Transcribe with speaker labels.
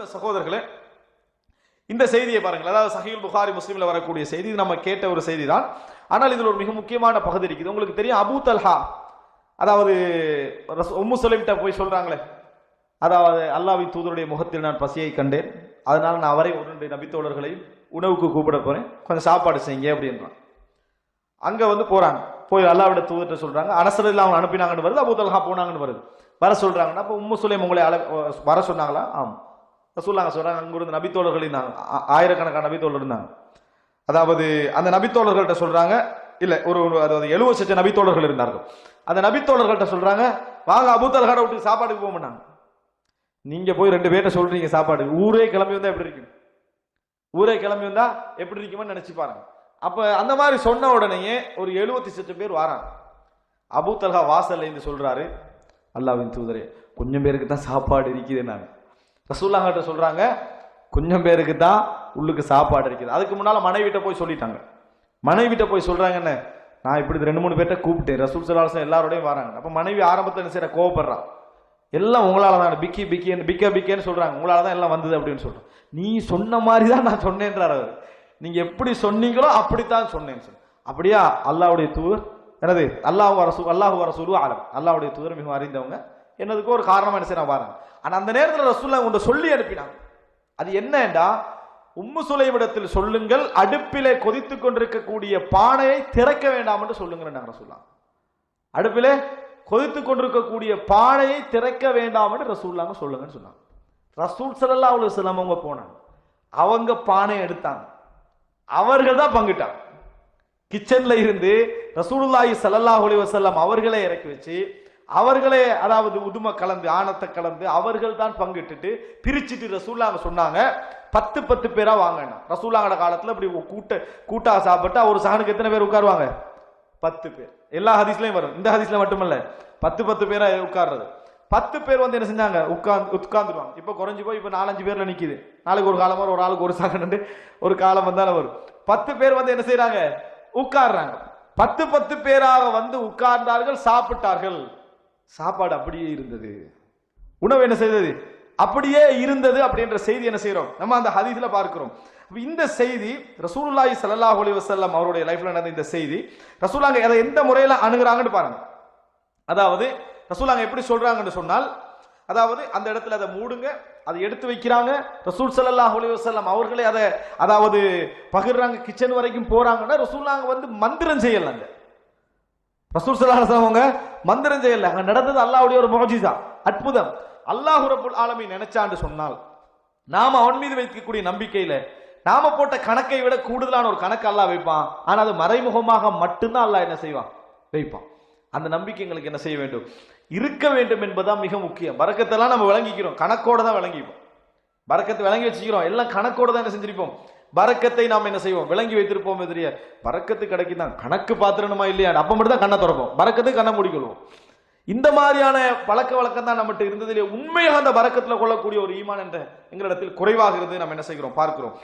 Speaker 1: அன்புள்ள சகோதரர்களே, இந்த செய்தியை பாருங்கள். அதாவது சஹீஹுல் புகாரி முஸ்லிம்ல வரக்கூடிய செய்தி, இது நம்ம கேட்ட ஒரு செய்தி தான். ஆனால் இதில் ஒரு மிக முக்கியமான பகுதி இருக்குது. உங்களுக்கு தெரியும், அபூ தல்ஹா, அதாவது உம்மு சுலைம்கிட்ட போய் சொல்றாங்களே, அதாவது அல்லாஹ்வின் தூதருடைய முகத்தில் நான் பசியை கண்டேன், அதனால நான் அவரை ஒரு நபித்தோழர்களையும் உணவுக்கு கூப்பிட போறேன், கொஞ்சம் சாப்பாடு செய்யுங்க அப்படின்றான். அங்க வந்து போறாங்க, போய் அல்லாஹ்விட தூதர்கிட்ட சொல்றாங்க. அனசரதில் அவங்க அனுப்பினாங்கன்னு வருது, அபூ தல்ஹா போனாங்கன்னு வருது. வர சொல்றாங்கன்னா, அப்போ உம்மு சுலைம் உங்களை வர சொன்னாங்களா? ஆம். ரசூலுல்லாஹ் சொல்றாங்க, அங்க இருந்து நபித்தோழர்கள் இருந்தாங்க, ஆயிரக்கணக்கான நபித்தோழர் இருந்தாங்க. அதாவது அந்த நபித்தோழர்கள்ட்ட சொல்றாங்க, இல்ல ஒரு அதாவது 70 நபித்தோழர்கள் இருந்தார்கள். அந்த நபித்தோழர்கள்ட்ட சொல்றாங்க, வாங்க அபூ தல்ஹா விட்டு சாப்பாடுக்கு போக மாட்டாங்க. நீங்க போய் 2 பேர்ட்ட சொல்றீங்க சாப்பாடு, ஊரே கிளம்பி வந்தா எப்படி இருக்கும்? ஊரே கிளம்பி வந்தா எப்படி இருக்குமோ நினைச்சு பாருங்க. அப்ப அந்த மாதிரி சொன்ன உடனேயே ஒரு 78 பேர் வராங்க. அபூ தல்ஹா வாசல்ல இருந்து சொல்றாரு, அல்லாஹ்வின் தூதரே, கொஞ்சம் பேருக்கு தான் சாப்பாடு இருக்குது. நாங்க ரசூலுல்லாஹ் கிட்ட சொல்றாங்க, கொஞ்சம் பேருக்கு தான் உள்ளுக்கு சாப்பாடு இருக்குது. அதுக்கு முன்னால மனைவிட்ட போய் சொல்லிட்டாங்க. மனைவிட்ட போய் சொல்றாங்க, என்ன நான் இப்படி 2-3 பேர்ட்ட கூப்பிட்டேன், ரசூல் ஸல்லல்லாஹு அலைஹி வஸல்லம் எல்லாரோடையும் வராங்க. அப்ப மனைவி ஆரம்பத்தில் என்ன செய்யற, கோவப்படுறான். எல்லாம் உங்களால தான், பிக்கேன்னு சொல்றாங்க, உங்களால தான் எல்லாம் வந்தது அப்படின்னு சொல்றான். நீ சொன்ன மாதிரி தான் நான் சொன்னேன்றார் அவர். நீங்க எப்படி சொன்னீங்களோ அப்படித்தான் சொன்னேன்னு சொல்லு. அப்படியா? அல்லாஹ்வுடைய தூதர் என்னது, அல்லாஹு ரசூலு ஆலம், அல்லாஹ்வுடைய தூதர் மிகவும் அறிந்தவங்க, என்னதுக்கு ஒரு காரணமா என்ன செய்ய வராங்க. ஆனா அந்த நேரத்தில் ரசூலுல்லாஹ் கொண்டு சொல்லி அனுப்பினாங்க. அது என்னண்டா, உம்மு சுலைமிடத்தில் சொல்லுங்கள், அடுப்பிலே கொதித்து கொண்டிருக்கக்கூடிய பானையை திறக்க வேண்டாம் என்று சொல்லுங்க ரசூலுல்லாஹ். அடுப்பிலே கொதித்து கொண்டிருக்கக்கூடிய பானையை திறக்க வேண்டாம் என்று ரசூலுல்லாஹ் சொல்லுங்கன்னு சொன்னாங்க. ரசூல் ஸல்லல்லாஹு அலைஹி வஸல்லம் அவங்க போனாங்க, அவங்க பானை எடுத்தாங்க, அவர்கள் தான் பங்கிட்டாங்க. கிச்சன்ல இருந்து ரசூலுல்லாஹி ஸல்லல்லாஹு அலைஹி வஸல்லம் அவர்களே இறக்கி வச்சு, அவர்களே அதாவது உதும கலந்து ஆணத்தை கலந்து அவர்கள் தான் பங்கிட்டு பிரிச்சுட்டு ரசூலுல்லாஹ் சொன்னாங்க, 10 பேரா வாங்கணும். ரசூலுல்லாஹோட காலத்துல இப்படி கூட்டா சாப்பிட்டா ஒரு சஹனுக்கு எத்தனை பேர் உட்காருவாங்க? 10 பேர். எல்லா ஹதீஸ்லயும் வரும், இந்த ஹதீஸ்ல மட்டுமல்ல, 10 பேரா உட்கார்றது. 10 பேர் வந்து என்ன செஞ்சாங்க, உட்கார்ந்துருவாங்க. இப்ப குறைஞ்சு போய் இப்ப 4-5 பேர்ல நிக்குது. நாளைக்கு ஒரு காலம் வரும், ஒரு ஆளுக்கு ஒரு சகன் ஒரு காலம் வந்தாலும் வரும். 10 பேர் வந்து என்ன செய்யறாங்க, உட்கார்றாங்க. 10 பேராக வந்து உட்கார்ந்தார்கள், சாப்பிட்டார்கள். சாப்பாடு அப்படியே இருந்தது, உணவு என்ன செய்தது, அப்படியே இருந்தது அப்படின்ற செய்தி என்ன செய்யறோம், நம்ம அந்த ஹதீஸ்ல பார்க்கிறோம். இந்த செய்தி ரசூலுல்லாஹி ஸல்லல்லாஹு அலைஹி வஸல்லம் அவருடைய லைஃப்ல நடந்த இந்த செய்தி, ரசூலுல்லாஹ் அதை எந்த முறையில அணுகுறாங்கன்னு பாருங்க. அதாவது ரசூலுல்லாஹ் எப்படி சொல்றாங்கன்னு சொன்னால், அதாவது அந்த இடத்துல அதை மூடுங்க, அதை எடுத்து வைக்கிறாங்க. ரசூல் ஸல்லல்லாஹு அலைஹி வஸல்லம் அவர்களே அதை அதாவது பகிர்றாங்க, கிச்சன் வரைக்கும் போறாங்கன்னா ரசூலுல்லாஹ் வந்து மந்திரம் செய்யலாங்க. ரசூல் ஸல்லல்லாஹு அலைஹி வஸல்லம் அவங்க மந்திரம் செய்யல, அங்க நடந்தது அல்லாஹ்வுடைய ஒரு முஅஜிஸா, அற்புதம். அல்லாஹ் ரப்புல் ஆலமீன் நினைச்சான்னு சொன்னால், நாம அவன் மீது வைக்கக்கூடிய நம்பிக்கையில நாம போட்ட கணக்கை விட கூடுதலான ஒரு கணக்கு அல்லாஹ் வைப்பான். ஆனா அது மறைமுகமாக மட்டும்தான் அல்லாஹ் என்ன செய்வான், வைப்பான். அந்த நம்பிக்கை எங்களுக்கு என்ன செய்ய வேண்டும், இருக்க வேண்டும் என்பதுதான் மிக முக்கியம். பரக்கத்தெல்லாம் நம்ம விளங்கிக்கிறோம், கணக்கோட தான் விளங்கிப்போம். பரக்கத்தை விளங்கி வச்சுக்கிறோம், எல்லாம் கணக்கோட தான் என்ன செஞ்சிருப்போம், பரக்கத்தை நாம் என்ன செய்வோம், விளங்கி வைத்திருப்போம். எதிரிய பரக்கத்து கிடைக்குதான், கணக்கு பாத்திரணுமா இல்லையா, அப்ப மட்டும் தான் கண்ணை திறப்போம், பரக்கத்து கண்ணை மூடிக்கொள்வோம். இந்த மாதிரியான பழக்க வழக்கம் தான் நம்மகிட்ட இருந்ததிலே உண்மையாக அந்த பரக்கத்துல கொள்ளக்கூடிய ஒரு ஈமான் என்ற எங்களிடத்தில் குறைவாக இருந்து நம்ம என்ன செய்கிறோம், பார்க்கிறோம்.